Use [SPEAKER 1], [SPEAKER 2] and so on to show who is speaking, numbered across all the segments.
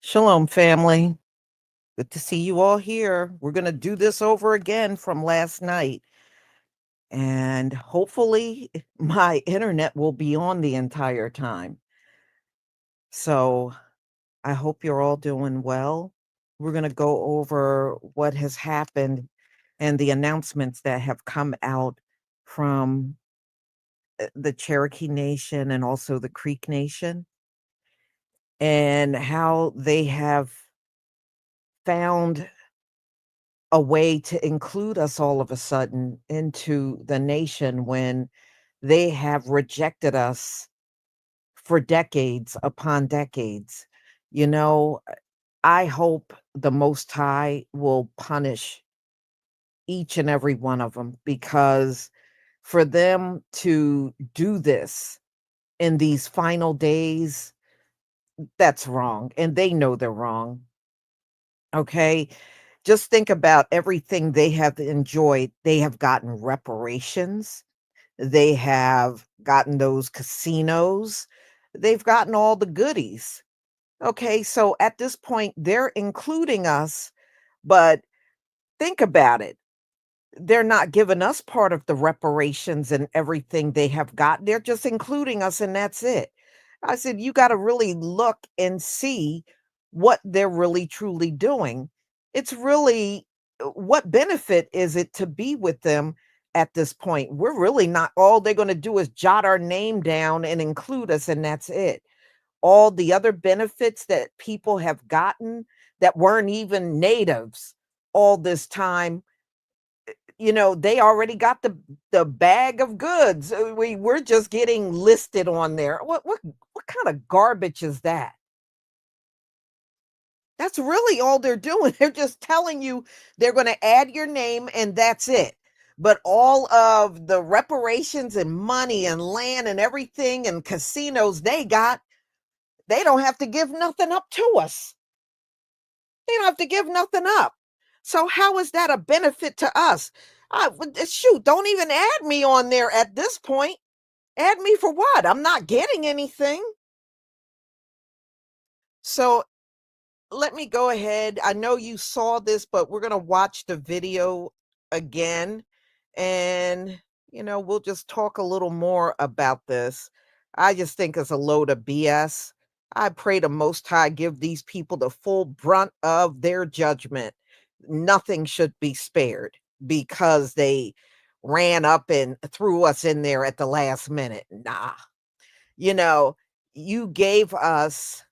[SPEAKER 1] Shalom, family. Good to see you all here. We're going to do this over again from last night. And hopefully, my internet will be on the entire time. So I hope you're all doing well. We're going to go over what has happened and the announcements that have come out from the Cherokee Nation and also the Creek Nation, and how they have found a way to include us all of a sudden into the nation when they have rejected us for decades upon decades. You know, I hope the Most High will punish each and every one of them, because for them to do this in these final days, that's wrong. And they know they're wrong. Okay. Just think about everything they have enjoyed. They have gotten reparations. They have gotten those casinos. They've gotten all the goodies. Okay, so at this point, they're including us, but think about it. They're not giving us part of the reparations and everything they have gotten. They're just including us, and that's it. I said, you got to really look and see what they're really truly doing. It's really, what benefit is it to be with them at this point? We're really not, all they're going to do is jot our name down and include us, and that's it. All the other benefits that people have gotten that weren't even natives all this time, they already got the bag of goods. We're just getting listed on there. What kind of garbage is that? That's really all they're doing. They're just telling you they're going to add your name and that's it. But all of the reparations and money and land and everything and casinos they got, they don't have to give nothing up to us. They don't have to give nothing up. So how is that a benefit to us? Shoot, don't even add me on there at this point. Add me for what? I'm not getting anything. So let me go ahead. I know you saw this, but we're going to watch the video again. And, we'll just talk a little more about this. I just think it's a load of BS. I pray the Most High give these people the full brunt of their judgment. Nothing should be spared because they ran up and threw us in there at the last minute. Nah, you know, you gave us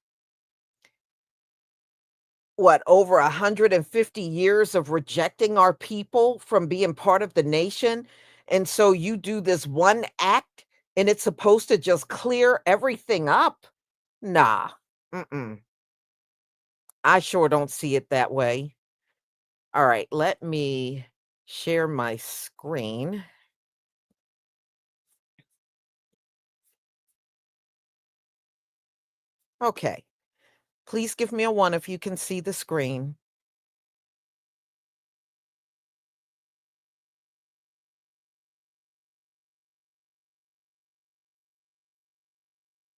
[SPEAKER 1] what, over 150 years of rejecting our people from being part of the nation. And so you do this one act and it's supposed to just clear everything up. Nah, mm-mm. I sure don't see it that way. All right, let me share my screen. Okay, please give me a 1 if you can see the screen.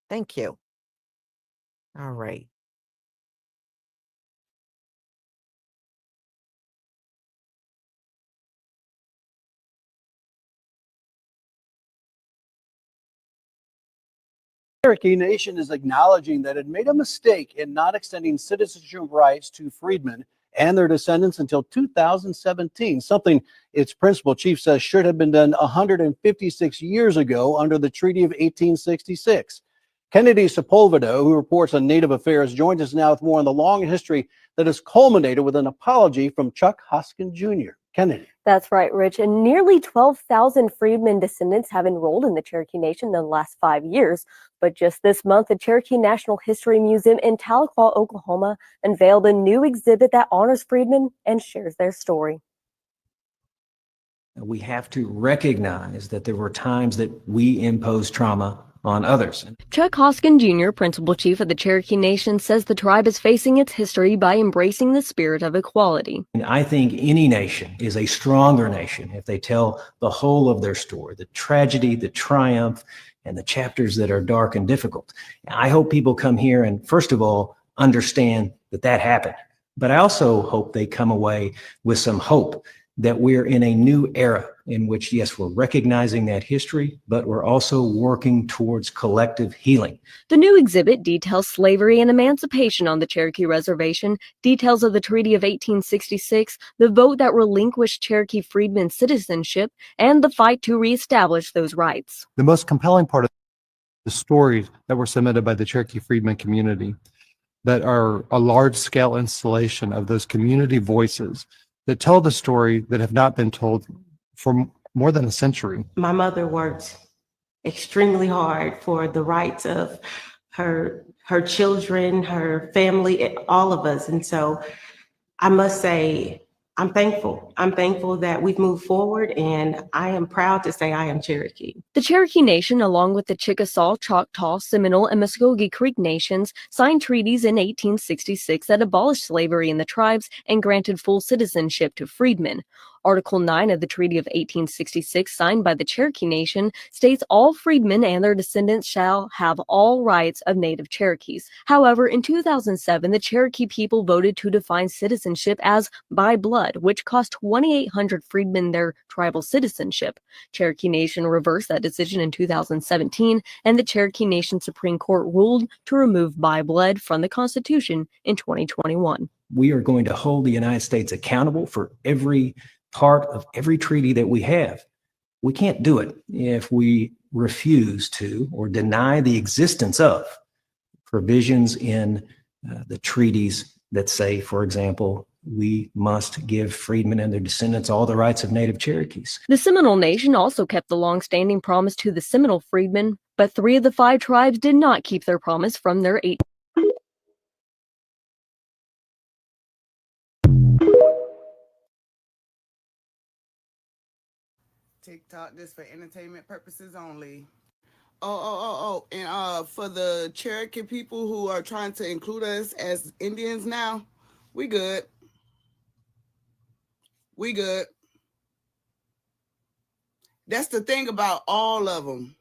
[SPEAKER 1] Thank you. All right.
[SPEAKER 2] Cherokee Nation is acknowledging that it made a mistake in not extending citizenship rights to freedmen and their descendants until 2017, something its principal chief says should have been done 156 years ago under the Treaty of 1866. Kennedy Sepulveda, who reports on Native Affairs, joins us now with more on the long history that has culminated with an apology from Chuck Hoskin Jr. Kennedy.
[SPEAKER 3] That's right, Rich. And nearly 12,000 Freedmen descendants have enrolled in the Cherokee Nation in the last 5 years. But just this month, the Cherokee National History Museum in Tahlequah, Oklahoma, unveiled a new exhibit that honors freedmen and shares their story.
[SPEAKER 4] We have to recognize that there were times that we imposed trauma on others.
[SPEAKER 3] Chuck Hoskin Jr., Principal Chief of the Cherokee Nation, says the tribe is facing its history by embracing the spirit of equality.
[SPEAKER 4] And I think any nation is a stronger nation if they tell the whole of their story, the tragedy, the triumph, and the chapters that are dark and difficult. I hope people come here and, first of all, understand that that happened. But I also hope they come away with some hope that we're in a new era in which, yes, we're recognizing that history, but we're also working towards collective healing.
[SPEAKER 3] The new exhibit details slavery and emancipation on the Cherokee Reservation, details of the Treaty of 1866, the vote that relinquished Cherokee freedmen citizenship, and the fight to reestablish those rights.
[SPEAKER 5] The most compelling part of the stories that were submitted by the Cherokee freedmen community that are a large-scale installation of those community voices that tell the story that have not been told for more than a century.
[SPEAKER 6] My mother worked extremely hard for the rights of her children, her family, all of us. And so I must say, I'm thankful. I'm thankful that we've moved forward, and I am proud to say I am Cherokee.
[SPEAKER 3] The Cherokee Nation, along with the Chickasaw, Choctaw, Seminole, and Muskogee Creek nations, signed treaties in 1866 that abolished slavery in the tribes and granted full citizenship to freedmen. Article 9 of the Treaty of 1866, signed by the Cherokee Nation, states all freedmen and their descendants shall have all rights of native Cherokees. However, in 2007, the Cherokee people voted to define citizenship as by blood, which cost 2,800 freedmen their tribal citizenship. Cherokee Nation reversed that decision in 2017, and the Cherokee Nation Supreme Court ruled to remove by blood from the Constitution in 2021.
[SPEAKER 4] We are going to hold the United States accountable for every part of every treaty that we have. We can't do it if we refuse to or deny the existence of provisions in the treaties that say, for example, we must give freedmen and their descendants all the rights of native Cherokees.
[SPEAKER 3] The Seminole Nation also kept the long-standing promise to the Seminole freedmen, but 3 of the 5 tribes did not keep their promise from their 8.
[SPEAKER 7] TikTok this for entertainment purposes only. And for the Cherokee people who are trying to include us as Indians now, we good. We good. That's the thing about all of them.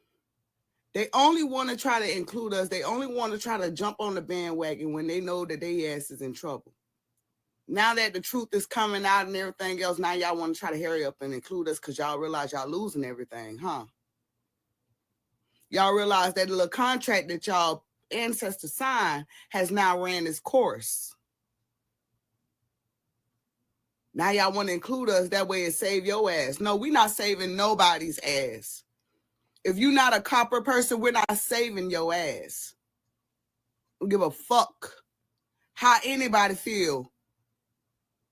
[SPEAKER 7] They only want to try to include us. They only want to try to jump on the bandwagon when they know that their ass is in trouble. Now that the truth is coming out and everything else, now y'all want to try to hurry up and include us because y'all realize y'all losing everything, huh? Y'all realize that little contract that y'all ancestors signed has now ran its course. Now y'all want to include us, that way it save your ass. No, we're not saving nobody's ass. If you're not a copper person, we're not saving your ass. We don't give a fuck how anybody feel.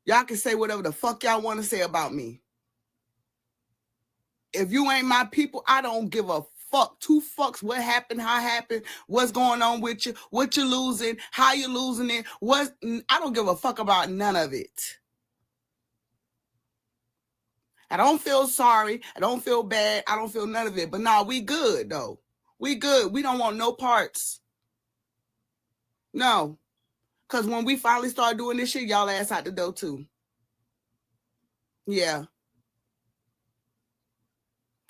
[SPEAKER 7] Y'all can say whatever the fuck y'all want to say about me. If you ain't my people, I don't give a fuck. 2 fucks what happened, how happened, what's going on with you, what you're losing, how you're losing it. I don't give a fuck about none of it. I don't feel sorry. I don't feel bad. I don't feel none of it. But nah, we good though. We good. We don't want no parts. No. Because when we finally start doing this shit, y'all ass out the door too. Yeah.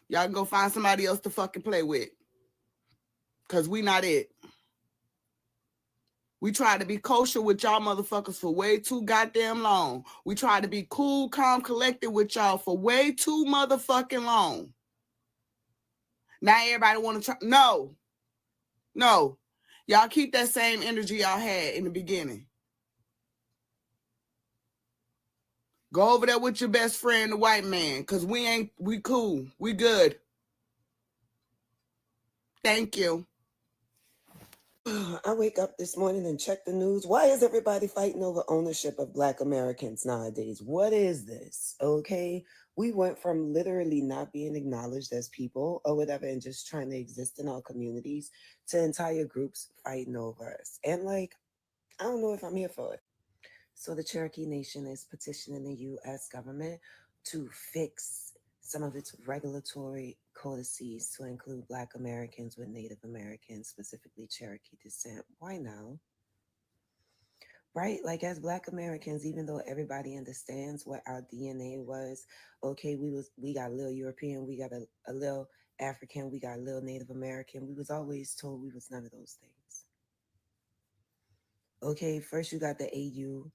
[SPEAKER 7] Y'all can go find somebody else to fucking play with. Because we not it. We tried to be kosher with y'all motherfuckers for way too goddamn long. We tried to be cool, calm, collected with y'all for way too motherfucking long. Now everybody want to try. No. No. Y'all keep that same energy y'all had in the beginning. Go over there with your best friend, the white man, because we cool. We good. Thank you.
[SPEAKER 8] I wake up this morning and check the news. Why is everybody fighting over ownership of Black Americans nowadays? What is this? Okay. We went from literally not being acknowledged as people or whatever and just trying to exist in our communities to entire groups fighting over us. And like, I don't know if I'm here for it. So the Cherokee Nation is petitioning the U.S. government to fix some of its regulatory codices to include Black Americans with Native Americans, specifically Cherokee descent. Why now? Right? Like as Black Americans, even though everybody understands what our DNA was, okay, we got a little European, we got a little African, we got a little Native American. We was always told we was none of those things. Okay, first you got the AU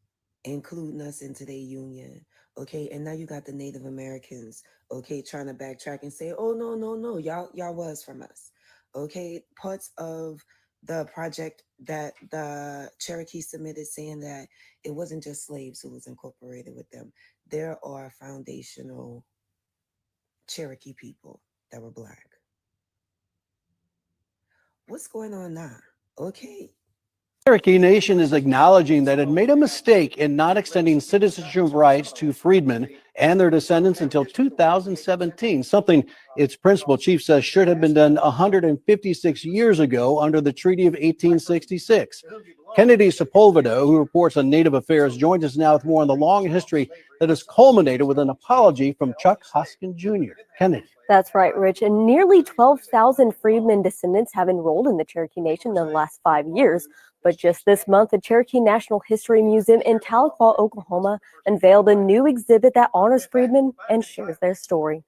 [SPEAKER 8] including us into their union. Okay, and now you got the Native Americans, okay, trying to backtrack and say, oh no, no, no, y'all was from us. Okay, parts of the project that the Cherokee submitted saying that it wasn't just slaves who was incorporated with them. There are foundational Cherokee people that were black. What's going on now? Okay,
[SPEAKER 2] Cherokee Nation is acknowledging that it made a mistake in not extending citizenship rights to freedmen and their descendants until 2017, something its principal chief says should have been done 156 years ago under the Treaty of 1866. Kennedy Sepulveda, who reports on Native affairs, joins us now with more on the long history that has culminated with an apology from Chuck Hoskin Jr. Kennedy.
[SPEAKER 3] That's right, Rich. And nearly 12,000 Freedmen descendants have enrolled in the Cherokee Nation in the last 5 years. But just this month, the Cherokee National History Museum in Tahlequah, Oklahoma, unveiled a new exhibit that honors freedmen and shares their story.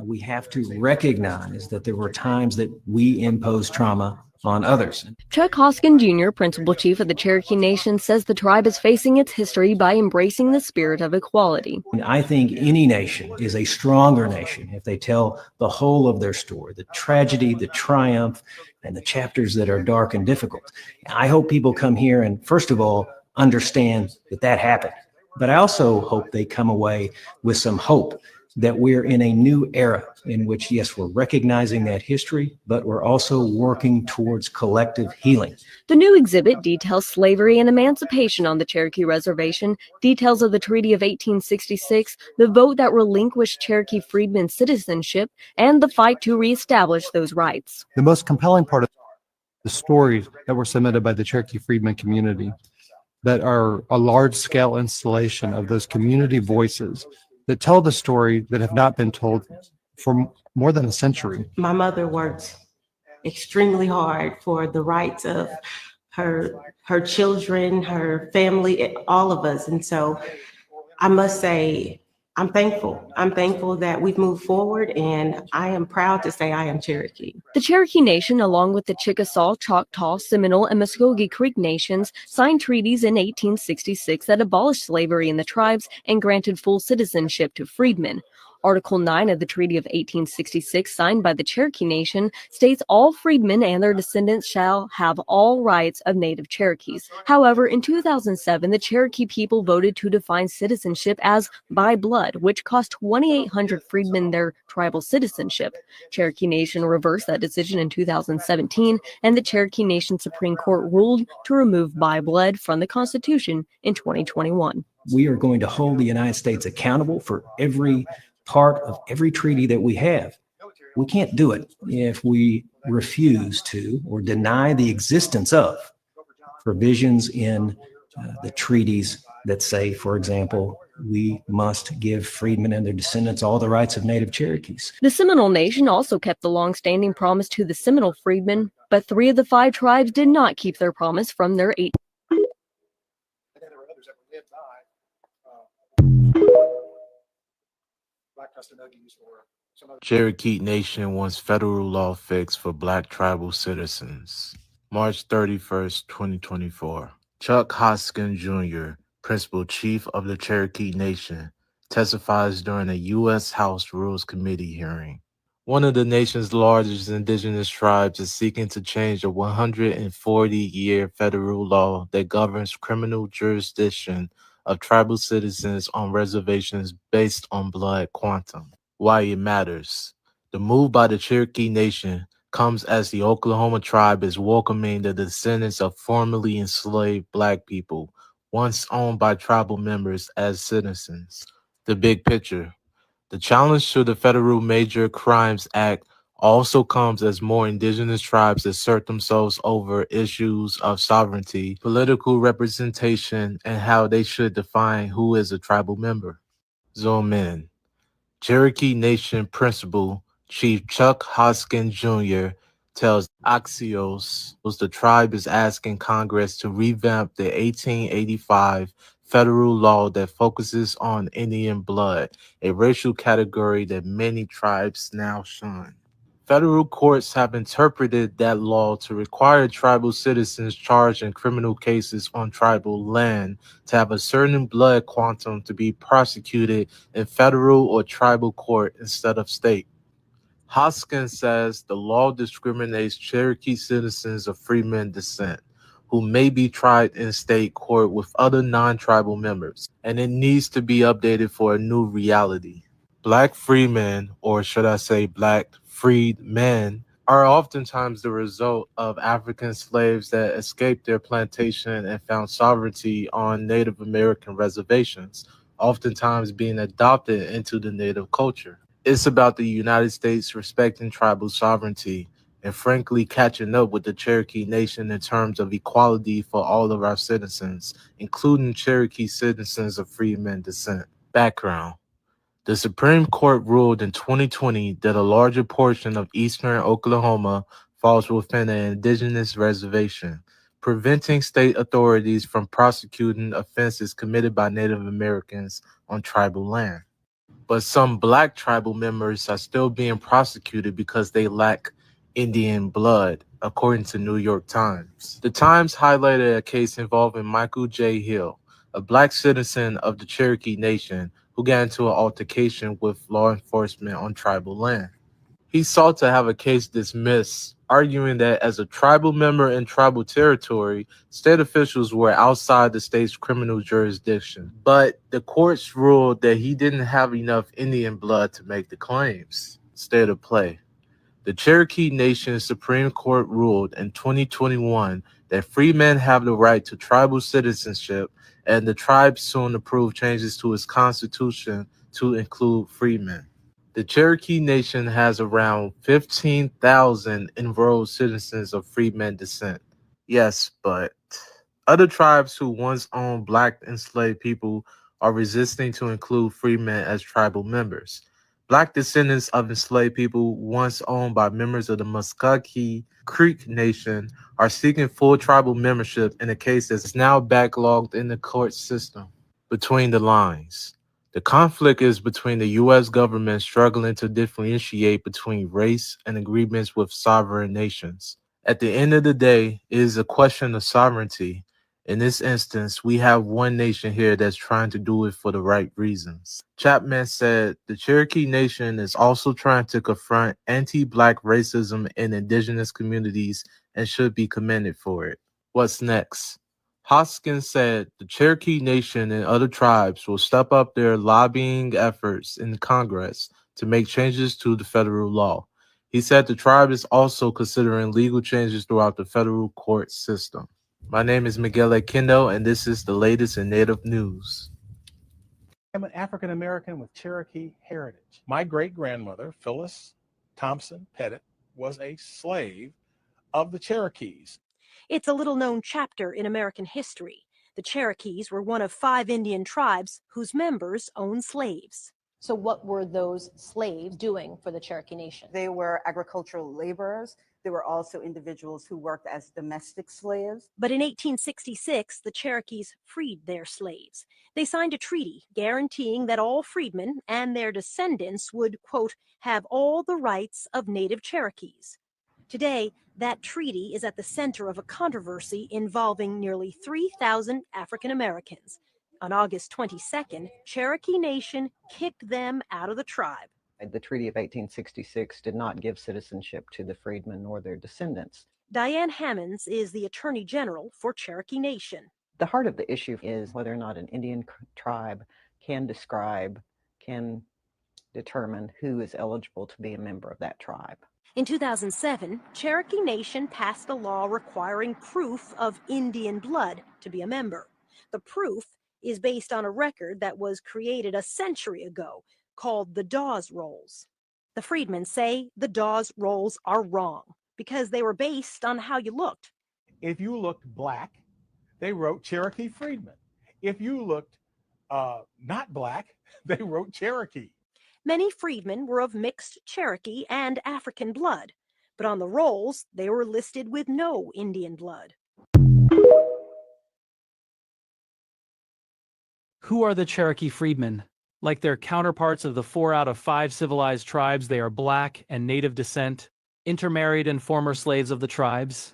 [SPEAKER 4] We have to recognize that there were times that we imposed trauma on others.
[SPEAKER 3] Chuck Hoskin Jr., Principal Chief of the Cherokee Nation, says the tribe is facing its history by embracing the spirit of equality.
[SPEAKER 4] I think any nation is a stronger nation if they tell the whole of their story, the tragedy, the triumph, and the chapters that are dark and difficult. I hope people come here and, first of all, understand that that happened. But I also hope they come away with some hope that we're in a new era in which, yes, we're recognizing that history, but we're also working towards collective healing.
[SPEAKER 3] The new exhibit details slavery and emancipation on the Cherokee Reservation, details of the Treaty of 1866, the vote that relinquished Cherokee freedmen citizenship, and the fight to reestablish those rights.
[SPEAKER 5] The most compelling part of the stories that were submitted by the Cherokee Freedmen community that are a large-scale installation of those community voices that tell the story that have not been told for more than a century.
[SPEAKER 6] My mother worked extremely hard for the rights of her children, her family, all of us. And so I must say, I'm thankful. I'm thankful that we've moved forward, and I am proud to say I am Cherokee.
[SPEAKER 3] The Cherokee Nation, along with the Chickasaw, Choctaw, Seminole, and Muskogee Creek nations, signed treaties in 1866 that abolished slavery in the tribes and granted full citizenship to freedmen. Article 9 of the Treaty of 1866, signed by the Cherokee Nation, states all freedmen and their descendants shall have all rights of native Cherokees. However, in 2007, the Cherokee people voted to define citizenship as by blood, which cost 2,800 freedmen their tribal citizenship. Cherokee Nation reversed that decision in 2017, and the Cherokee Nation Supreme Court ruled to remove by blood from the Constitution in 2021.
[SPEAKER 4] We are going to hold the United States accountable for every part of every treaty that we have. We can't do it if we refuse to or deny the existence of provisions in the treaties that say, for example, we must give freedmen and their descendants all the rights of native Cherokees.
[SPEAKER 3] The Seminole Nation also kept the long-standing promise to the Seminole freedmen, but 3 of the 5 tribes did not keep their promise from their 8.
[SPEAKER 9] Cherokee Nation wants federal law fixed for Black tribal citizens. March 31st, 2024. Chuck Hoskin Jr., Principal Chief of the Cherokee Nation, testifies during a U.S. House Rules Committee hearing. One of the nation's largest indigenous tribes is seeking to change a 140-year federal law that governs criminal jurisdiction of tribal citizens on reservations based on blood quantum. Why it matters. The move by the Cherokee Nation comes as the Oklahoma tribe is welcoming the descendants of formerly enslaved Black people, once owned by tribal members, as citizens. The big picture. The challenge to the Federal Major Crimes Act also comes as more indigenous tribes assert themselves over issues of sovereignty, political representation, and how they should define who is a tribal member. Zoom in. Cherokee Nation Principal Chief Chuck Hoskin Jr. tells Axios the tribe is asking Congress to revamp the 1885 federal law that focuses on Indian blood, a racial category that many tribes now shun. Federal courts have interpreted that law to require tribal citizens charged in criminal cases on tribal land to have a certain blood quantum to be prosecuted in federal or tribal court instead of state. Hoskins says the law discriminates Cherokee citizens of Freedmen descent, who may be tried in state court with other non-tribal members, and it needs to be updated for a new reality. Black freemen, or should I say black freedmen, are oftentimes the result of African slaves that escaped their plantation and found sovereignty on Native American reservations, oftentimes being adopted into the Native culture. It's about the United States respecting tribal sovereignty and frankly catching up with the Cherokee Nation in terms of equality for all of our citizens, including Cherokee citizens of Freedmen descent. Background. The Supreme Court ruled in 2020 that a larger portion of eastern Oklahoma falls within an indigenous reservation, preventing state authorities from prosecuting offenses committed by Native Americans on tribal land. But some black tribal members are still being prosecuted because they lack Indian blood, according to New York Times. The Times highlighted a case involving Michael J. Hill, a black citizen of the Cherokee Nation who got into an altercation with law enforcement on tribal land. He sought to have a case dismissed, arguing that as a tribal member in tribal territory, state officials were outside the state's criminal jurisdiction. But the courts ruled that he didn't have enough Indian blood to make the claims. State of play. The Cherokee Nation Supreme Court ruled in 2021 that free men have the right to tribal citizenship, and the tribe soon approved changes to its constitution to include freemen. The Cherokee Nation has around 15,000 enrolled citizens of Freedmen descent. Yes, but other tribes who once owned black enslaved people are resisting to include freemen as tribal members. Black descendants of enslaved people once owned by members of the Muskogee Creek Nation are seeking full tribal membership in a case that's now backlogged in the court system. Between the lines. The conflict is between the U.S. government struggling to differentiate between race and agreements with sovereign nations. At the end of the day, it is a question of sovereignty. In this instance, we have one nation here that's trying to do it for the right reasons. Chapman said the Cherokee Nation is also trying to confront anti-black racism in indigenous communities and should be commended for it. What's next? Hoskins said the Cherokee Nation and other tribes will step up their lobbying efforts in Congress to make changes to the federal law. He said the tribe is also considering legal changes throughout the federal court system. My name is Miguel Akendo, and this is the latest in Native news.
[SPEAKER 10] I'm an African American with Cherokee heritage. My great-grandmother, Phyllis Thompson Pettit, was a slave of the Cherokees.
[SPEAKER 11] It's a little-known chapter in American history. The Cherokees were one of 5 Indian tribes whose members owned slaves.
[SPEAKER 12] So what were those slaves doing for the Cherokee Nation?
[SPEAKER 13] They were agricultural laborers. There were also individuals who worked as domestic slaves.
[SPEAKER 11] But in 1866, the Cherokees freed their slaves. They signed a treaty guaranteeing that all freedmen and their descendants would, quote, have all the rights of native Cherokees. Today, that treaty is at the center of a controversy involving nearly 3,000 African Americans. On August 22nd, Cherokee Nation kicked them out of the tribe.
[SPEAKER 14] The Treaty of 1866 did not give citizenship to the freedmen nor their descendants.
[SPEAKER 11] Diane Hammonds is the Attorney General for Cherokee Nation.
[SPEAKER 14] The heart of the issue is whether or not an Indian tribe can determine who is eligible to be a member of that tribe.
[SPEAKER 11] In 2007, Cherokee Nation passed a law requiring proof of Indian blood to be a member. The proof is based on a record that was created a century ago called the Dawes Rolls. The freedmen say the Dawes Rolls are wrong because they were based on how you looked.
[SPEAKER 10] If you looked black, they wrote Cherokee Freedmen. If you looked not black, they wrote Cherokee.
[SPEAKER 11] Many freedmen were of mixed Cherokee and African blood, but on the rolls, they were listed with no Indian blood.
[SPEAKER 15] Who are the Cherokee freedmen? Like their counterparts of the 4 out of 5 civilized tribes, they are black and native descent, intermarried and former slaves of the tribes.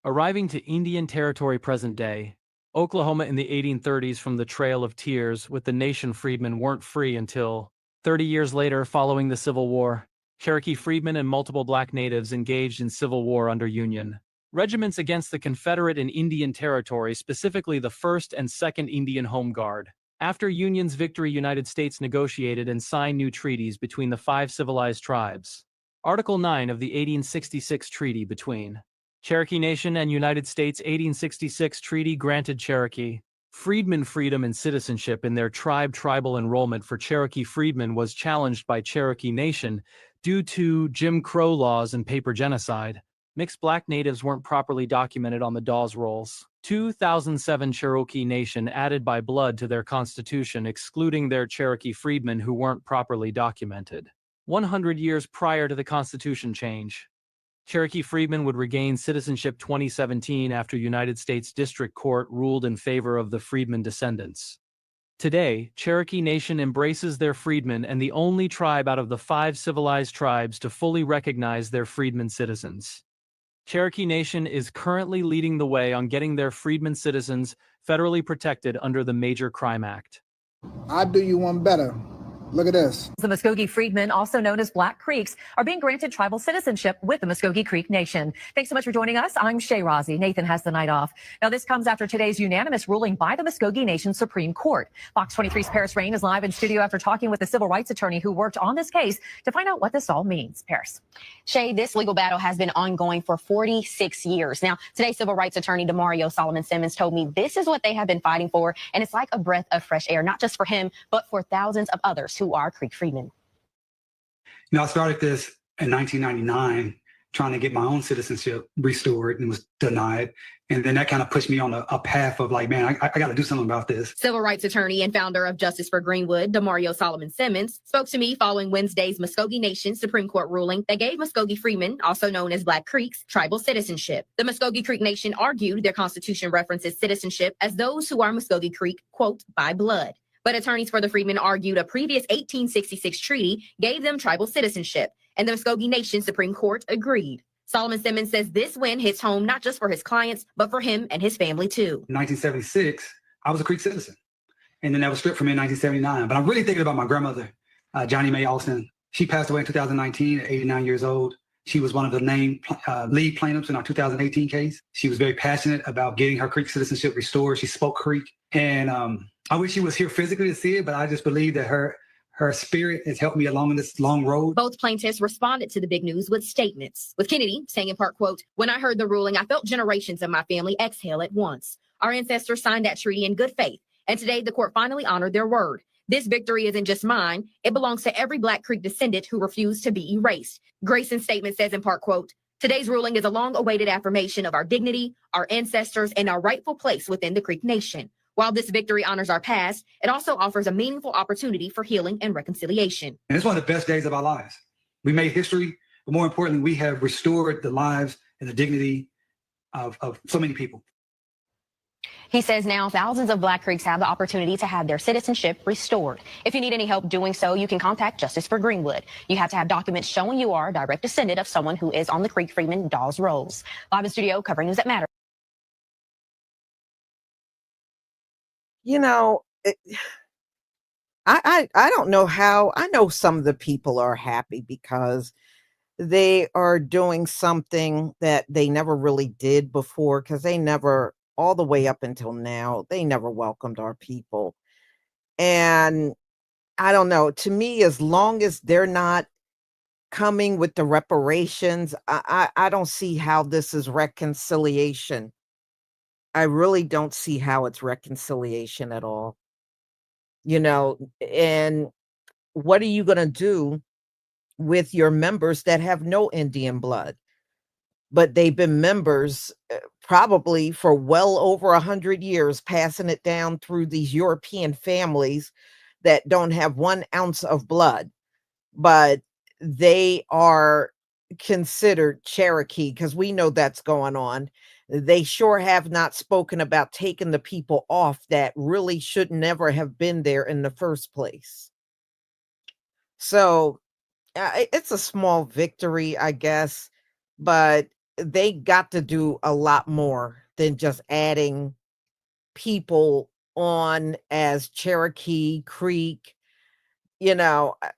[SPEAKER 15] Arriving to Indian Territory present day, Oklahoma in the 1830s from the Trail of Tears with the nation freedmen weren't free until 30 years later following the Civil War. Cherokee freedmen and multiple black natives engaged in civil war under Union regiments against the Confederate and Indian Territory, specifically the 1st and 2nd Indian Home Guard. After Union's victory, United States negotiated and signed new treaties between the 5 civilized tribes. Article 9 of the 1866 treaty between Cherokee Nation and United States. 1866 treaty granted Cherokee freedmen freedom and citizenship in their tribe. Tribal enrollment for Cherokee freedmen was challenged by Cherokee Nation due to Jim Crow laws and paper genocide. Mixed black natives weren't properly documented on the Dawes rolls. 2007 Cherokee Nation added by blood to their constitution, excluding their Cherokee freedmen who weren't properly documented. 100 years prior to the constitution change, Cherokee freedmen would regain citizenship. 2017 after United States District Court ruled in favor of the Freedmen Descendants. Today, Cherokee Nation embraces their freedmen and the only tribe out of the 5 civilized tribes to fully recognize their freedmen citizens. Cherokee Nation is currently leading the way on getting their freedmen citizens federally protected under the Major Crime Act.
[SPEAKER 16] I'll do you one better. Look at this.
[SPEAKER 17] The Muskogee Freedmen, also known as Black Creeks, are being granted tribal citizenship with the Muskogee Creek Nation. Thanks so much for joining us. I'm Shay Rozzi. Nathan has the night off. Now, this comes after today's unanimous ruling by the Muskogee Nation Supreme Court. Fox 23's Paris Rain is live in studio after talking with the civil rights attorney who worked on this case to find out what this all means. Paris.
[SPEAKER 18] Shay, this legal battle has been ongoing for 46 years. Now, today, civil rights attorney Demario Solomon Simmons told me this is what they have been fighting for, and it's like a breath of fresh air, not just for him, but for thousands of others who are Creek freedmen.
[SPEAKER 19] You know, I started this in 1999, trying to get my own citizenship restored and was denied. And then that kind of pushed me on a path of like, man, I got to do something about this.
[SPEAKER 18] Civil rights attorney and founder of Justice for Greenwood, Demario Solomon Simmons, spoke to me following Wednesday's Muskogee Nation Supreme Court ruling that gave Muskogee freedmen, also known as Black Creeks, tribal citizenship. The Muskogee Creek Nation argued their constitution references citizenship as those who are Muskogee Creek, quote, by blood. But attorneys for the freedmen argued a previous 1866 treaty gave them tribal citizenship, and the Muskogee Nation Supreme Court agreed. Solomon Simmons says this win hits home not just for his clients, but for him and his family too.
[SPEAKER 19] In 1976, I was a Creek citizen, and then that was stripped from me in 1979. But I'm really thinking about my grandmother, Johnny Mae Alston. She passed away in 2019 at 89 years old. She was one of the named lead plaintiffs in our 2018 case. She was very passionate about getting her Creek citizenship restored. She spoke Creek, and I wish she was here physically to see it, but I just believe that her spirit has helped me along in this long road.
[SPEAKER 18] Both plaintiffs responded to the big news with statements, with Kennedy saying in part, quote, when I heard the ruling, I felt generations of my family exhale at once. Our ancestors signed that treaty in good faith, and today the court finally honored their word. This victory isn't just mine. It belongs to every Black Creek descendant who refused to be erased. Grayson's statement says in part, quote, today's ruling is a long-awaited affirmation of our dignity, our ancestors, and our rightful place within the Creek Nation. While this victory honors our past, it also offers a meaningful opportunity for healing and reconciliation.
[SPEAKER 19] And it's one of the best days of our lives. We made history, but more importantly, we have restored the lives and the dignity of so many people.
[SPEAKER 18] He says now thousands of Black Creeks have the opportunity to have their citizenship restored. If you need any help doing so, you can contact Justice for Greenwood. You have to have documents showing you are a direct descendant of someone who is on the Creek Freedmen Dawes rolls. Live in studio covering news that matters.
[SPEAKER 1] You know, I don't know how. I know some of the people are happy because they are doing something that they never really did before, because they never, all the way up until now, they never welcomed our people. And I don't know, to me, as long as they're not coming with the reparations, I don't see how this is reconciliation. I really don't see how it's reconciliation at all. You know, and what are you going to do with your members that have no Indian blood, but they've been members probably for well over 100 years, passing it down through these European families that don't have 1 ounce of blood, but they are considered Cherokee, because we know that's going on. They sure have not spoken about taking the people off that really should never have been there in the first place. So it's a small victory, I guess. but they got to do a lot more than just adding people on as Cherokee, Creek,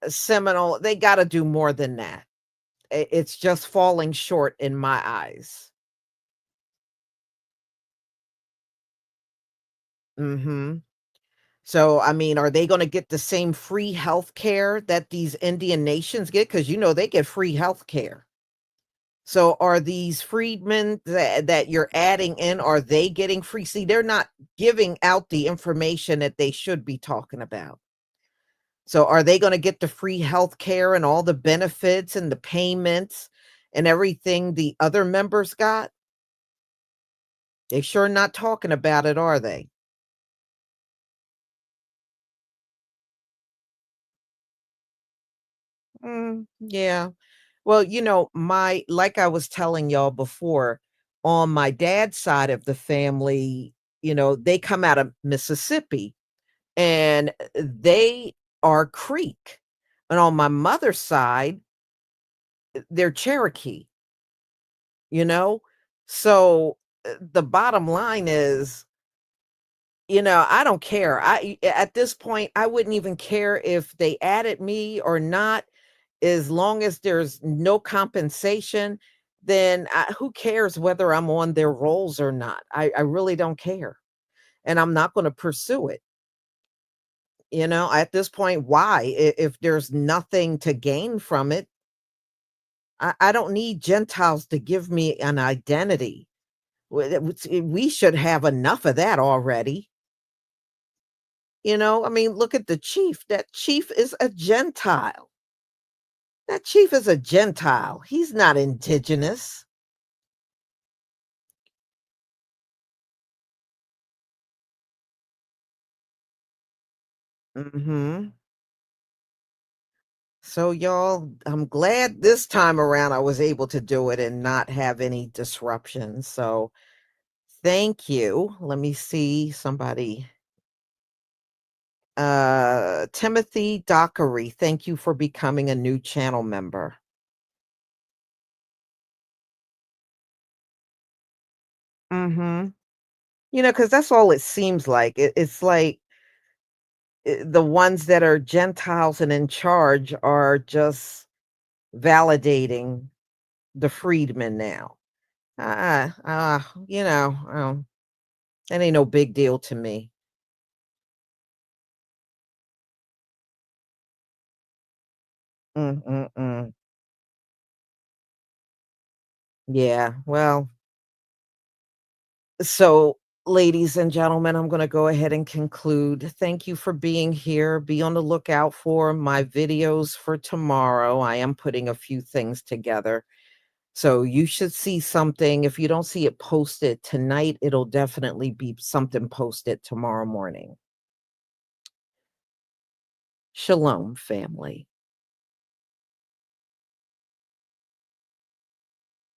[SPEAKER 1] Seminole. They got to do more than that. It's just falling short in my eyes. Mhm. So, I mean, are they gonna get the same free health care that these Indian nations get? Because they get free health care. So, are these freedmen that you're adding in, are they getting free? See, they're not giving out the information that they should be talking about. So, are they gonna get the free health care and all the benefits and the payments and everything the other members got? They sure not talking about it, are they? Yeah. Well, like I was telling y'all before, on my dad's side of the family, they come out of Mississippi and they are Creek. And on my mother's side, they're Cherokee, you know? So the bottom line is, I don't care. At this point, I wouldn't even care if they added me or not. As long as there's no compensation, then who cares whether I'm on their rolls or not? I really don't care. And I'm not going to pursue it. At this point, why? If there's nothing to gain from it, I don't need Gentiles to give me an identity. We should have enough of that already. I mean, look at the chief. That chief is a Gentile. That chief is a Gentile. He's not indigenous. Mhm. So y'all, I'm glad this time around I was able to do it and not have any disruptions. So thank you. Let me see somebody. Timothy Dockery, thank you for becoming a new channel member. Mhm. Because that's all it seems like. It's like the ones that are Gentiles and in charge are just validating the freedmen now. That ain't no big deal to me. Mm. Yeah, well, so ladies and gentlemen, I'm going to go ahead and conclude. Thank you for being here. Be on the lookout for my videos for tomorrow. I am putting a few things together. So you should see something. If you don't see it posted tonight, it'll definitely be something posted tomorrow morning. Shalom, family.